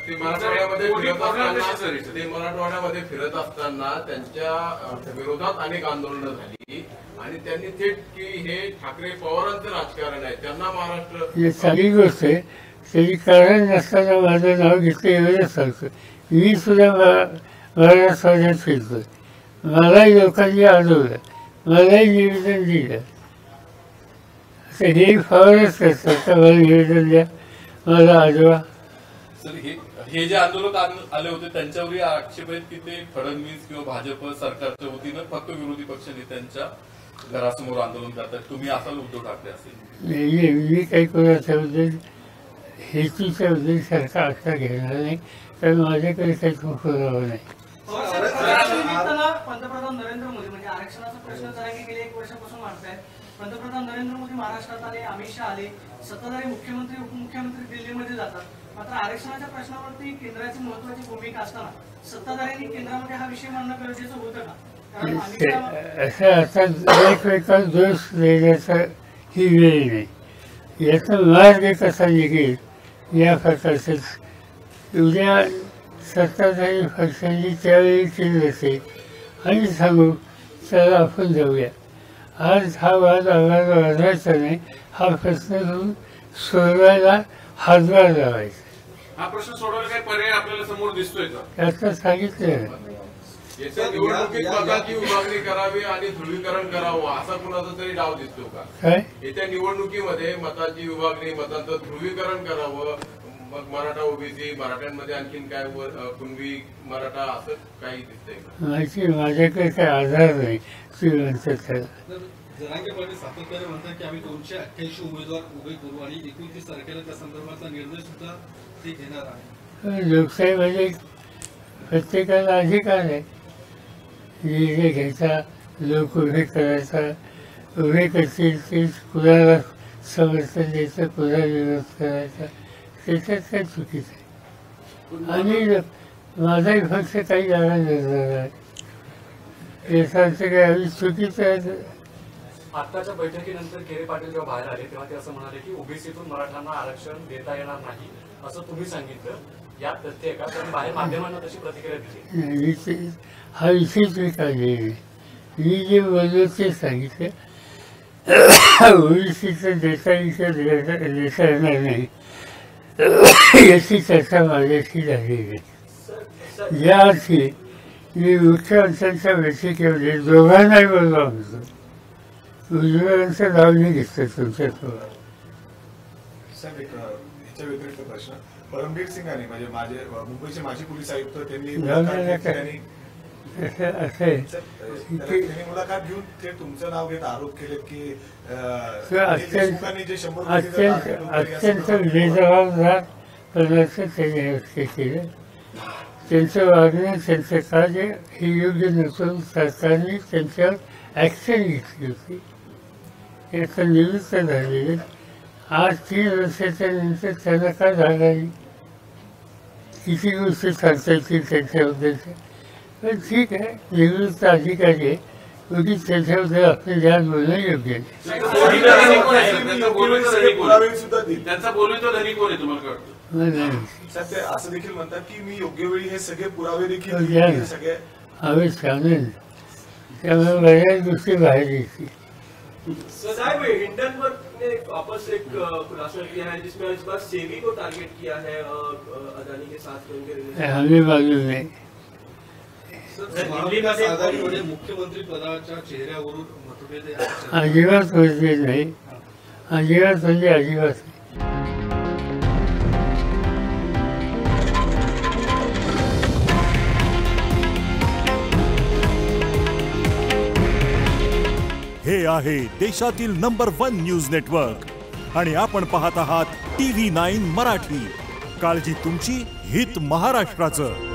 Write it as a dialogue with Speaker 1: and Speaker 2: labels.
Speaker 1: ते मराठवाड्यामध्ये फिरत असताना त्यांच्या विरोधात अनेक आंदोलनं झाली आणि त्यांनी थेट की हे ठाकरे पवारांचं राजकारण आहे, त्यांना महाराष्ट्र
Speaker 2: चांगली गोष्ट आहे. तरी कारण नसताना माझं नाव घेतलं एवढंच सांगतो. मी सुद्धा महाराष्ट्रात फिरतोय, मलाही लोकांनी आढळलं, मलाही निवेदन दिलं. असं हे फारच करतात का मला निवेदन द्या, मला आढवा.
Speaker 3: सर हे जे आंदोलक आले होते त्यांच्यावरही आक्षेप आहेत की ते फडणवीस किंवा भाजप सरकारच्या वतीनं फक्त विरोधी पक्ष नेत्यांच्या घरासमोर आंदोलन करतात. तुम्ही असाल उद्धव ठाकरे असेल.
Speaker 2: मी काही कोणाच्याबद्दल हेतूच्याबद्दल सारखा आत्ता घेणार नाही, कारण माझ्याकडे काही पुरावा नाही.
Speaker 4: पंतप्रधान नरेंद्र मोदी म्हणजे आरक्षणाचा प्रश्न जरांगे गेले 1 वर्षापासून मांडतायत. पंतप्रधान नरेंद्र मोदी महाराष्ट्रात आले, अमित शहा आले, सत्ताधारी मुख्यमंत्री उपमुख्यमंत्री दिल्लीमध्ये जातात. मात्र आरक्षणाच्या प्रश्नावरती केंद्राची महत्वाची भूमिका असताना सत्ताधाऱ्यांनी केंद्रामध्ये हा विषय मांडणं गरजेचं होतं का?
Speaker 2: असं आता एकमेकाला दोष देण्याचा ही वेळ नाही. याचा मार्ग कसा निघेल या प्रकारचं उद्या सत्ताधारी पक्षांनी त्यावेळी केलं असेल आणि सांगू चला आपण जाऊया. आज हा वाद आम्हाला वाढवायचा नाही, हा प्रश्न सोडवायला हातभार लावायचा.
Speaker 1: हा प्रश्न सोडवायला काही पर्याय आपल्याला समोर दिसतोय का?
Speaker 2: त्याचं सांगितलं
Speaker 1: याच्या निवडणुकीत मताची विभागणी करावी आणि ध्रुवीकरण करावं असा कुणाचा तरी डाव दिसतो का?
Speaker 2: काय
Speaker 1: येत्या निवडणुकीमध्ये मताची विभागणी, मतांचं ध्रुवीकरण करावं, मग मराठा ओबीसी, मराठ्यांमध्ये आणखीन काय कुणबी मराठा असं काही दिसतंय का?
Speaker 2: माहिती माझ्याकडे काही आधार नाही. तुम्ही म्हणतात त्याला
Speaker 5: जरांगे पाटील सातत्याने म्हणतात की आम्ही 288 उमेदवार उभे करू आणि 29 तारखेला त्या संदर्भातला निर्णय सुद्धा ते घेणार आहे.
Speaker 2: लोकशाहीमध्ये प्रत्येकाला अधिकार आहे निर्णय घ्यायचा, लोक उभे करायचा. उभे करतील ते कुणाला समर्थन द्यायचं, कुणाला विरोध करायचा, त्याच्यात काय चुकीचं आहे. आणि माझाही पक्ष काही जागा निर्णय आहे याचं काय आम्ही चुकीचं आहे.
Speaker 6: आत्ताच्या बैठकीनंतर केरे पाटील जेव्हा बाहेर आले तेव्हा ते असं म्हणाले की ओबीसीतून मराठ्यांना आरक्षण देता येणार नाही असं तुम्ही सांगितलं. यात तथ्य का? कारण बाहेर माध्यमांना तशी प्रतिक्रिया दिली.
Speaker 2: हा विषयच मी काढले नाही. मी जे बोललो ते सांगितलं. ओबीसीचं देता येणार नाही याची चर्चा माझ्याशी झालेली नाही. या अर्थी मी मुख्यमंत्र्यांच्या बैठकीमध्ये दोघांनाही बोललो होतो. उजव्यांचं नाव नाही घेतलं तुमच्यासमोर.
Speaker 7: साहेब एक ह्याच्या व्यतिरिक्त प्रश्न, परमबीर सिंगांनी म्हणजे माझे मुंबईचे माजी पोलीस आयुक्त त्यांनी मुलाखत घेऊन ते तुमचं नाव घेत आरोप केले की
Speaker 2: अत्यंत बेजबाबदार पदार्थ त्यांनी केलं. त्यांचं वागणं, त्यांचं कार्य हे योग्य नसून सरकारने त्यांच्यावर ॲक्शन घेतली होती. याचं निवृत्त झालेले आज 3 वर्षाच्या नंतर त्यांना काय झालं नाही. किती गोष्टी सांगता येतील त्यांच्याबद्दलच्या, पण ठीक आहे, निवृत्त अधिकारी आहे, उगीच त्याच्याबद्दल आपण जास्त बोलणं योग्य नाही.
Speaker 7: असं देखील म्हणतात की मी योग्य वेळी हे सगळे पुरावे देखील सगळे
Speaker 2: हवे सांगेल, त्यामुळे बऱ्याच गोष्टी बाहेर येतील.
Speaker 8: साहब हिंडनबर्ग ने वापस एक खुलासा किया है जिसमें इस बार सेबी को टारगेट किया है अदानी के साथ उनके
Speaker 2: हमें मालूम नहीं.
Speaker 5: दिल्लीमध्ये मुख्यमंत्री पदाच्या चेहऱ्यावरून मतभेद
Speaker 2: अजिबात मतभेद नाही. अजिबात म्हणजे अजिबात.
Speaker 9: हे आहे देशातील नंबर 1 न्यूज नेटवर्क आणि आपण पाहत आहात TV9 मराठी. काळजी तुमची, हित महाराष्ट्राचं.